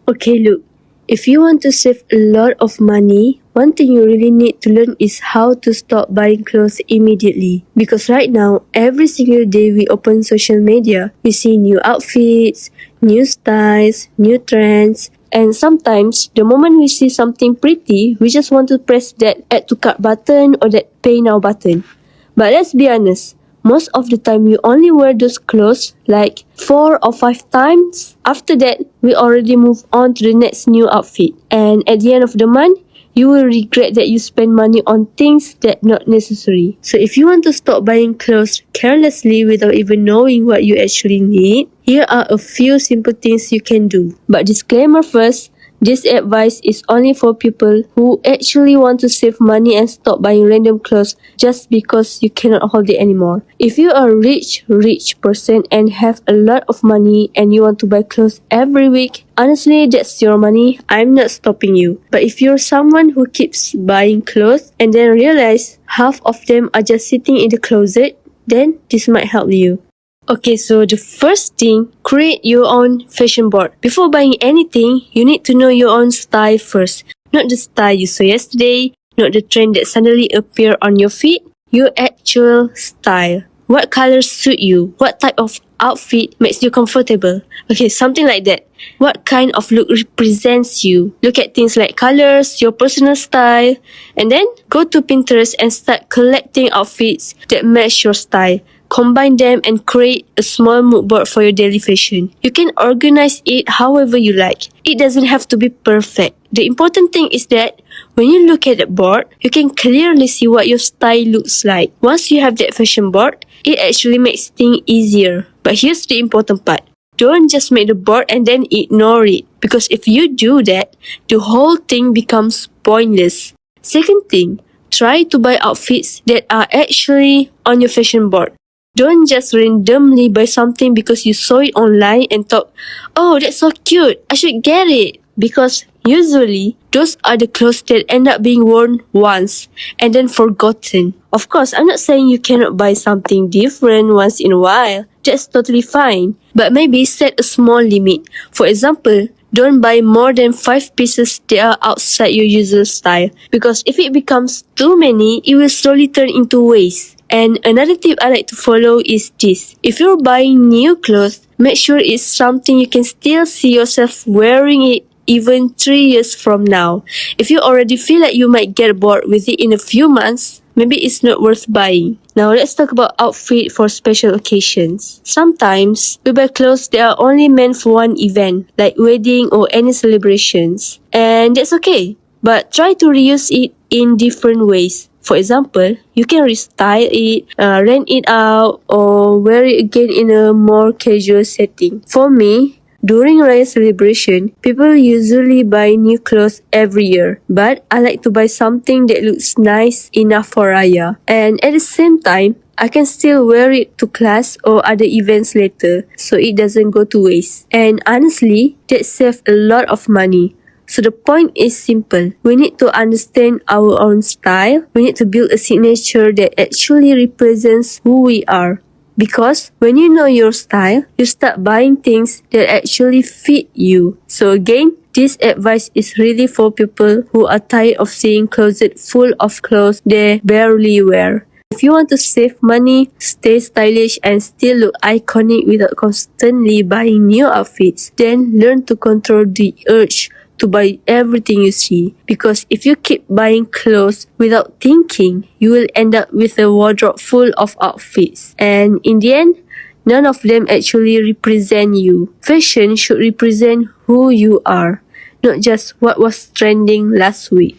Okay, look. If you want to save a lot of money, one thing you really need to learn is how to stop buying clothes immediately. Because right now, every single day we open social media, we see new outfits, new styles, new trends, and sometimes the moment we see something pretty, we just want to press that add to cart button or that pay now button. But let's be honest, most of the time you only wear those clothes like 4 or 5 times. After that, we already move on to the next new outfit. And at the end of the month, you will regret that you spend money on things that not necessary. So if you want to stop buying clothes carelessly without even knowing what you actually need, here are a few simple things you can do. But disclaimer first, this advice is only for people who actually want to save money and stop buying random clothes just because you cannot hold it anymore. If you are a rich person and have a lot of money and you want to buy clothes every week, honestly, that's your money. I'm not stopping you. But if you're someone who keeps buying clothes and then realize half of them are just sitting in the closet, then this might help you. Okay, so the first thing, create your own fashion board. Before buying anything, you need to know your own style first. Not the style you saw yesterday, not the trend that suddenly appeared on your feed, your actual style. What colors suit you? What type of outfit makes you comfortable? Okay, something like that. What kind of look represents you? Look at things like colors, your personal style, and then go to Pinterest and start collecting outfits that match your style. Combine them and create a small mood board for your daily fashion. You can organize it however you like. It doesn't have to be perfect. The important thing is that when you look at the board, you can clearly see what your style looks like. Once you have that fashion board, it actually makes things easier. But here's the important part. Don't just make the board and then ignore it. Because if you do that, the whole thing becomes pointless. Second thing, try to buy outfits that are actually on your fashion board. Don't just randomly buy something because you saw it online and thought, oh, that's so cute, I should get it. Because usually, those are the clothes that end up being worn once and then forgotten. Of course, I'm not saying you cannot buy something different once in a while. That's totally fine. But maybe set a small limit. For example, don't buy more than 5 pieces that are outside your usual style. Because if it becomes too many, it will slowly turn into waste. And another tip I like to follow is this. If you're buying new clothes, make sure it's something you can still see yourself wearing it even 3 years from now. If you already feel like you might get bored with it in a few months, maybe it's not worth buying. Now let's talk about outfit for special occasions. Sometimes we buy clothes that are only meant for one event, like wedding or any celebrations. And that's okay, but try to reuse it in different ways. For example, you can restyle it, rent it out, or wear it again in a more casual setting. For me, during Raya celebration, people usually buy new clothes every year. But I like to buy something that looks nice enough for Raya. And at the same time, I can still wear it to class or other events later, so it doesn't go to waste. And honestly, that saves a lot of money. So the point is simple. We need to understand our own style. We need to build a signature that actually represents who we are. Because when you know your style, you start buying things that actually fit you. So again, this advice is really for people who are tired of seeing closet full of clothes they barely wear. If you want to save money, stay stylish and still look iconic without constantly buying new outfits, then learn to control the urge to buy everything you see. Because if you keep buying clothes without thinking, you will end up with a wardrobe full of outfits. And in the end, none of them actually represent you. Fashion should represent who you are, not just what was trending last week.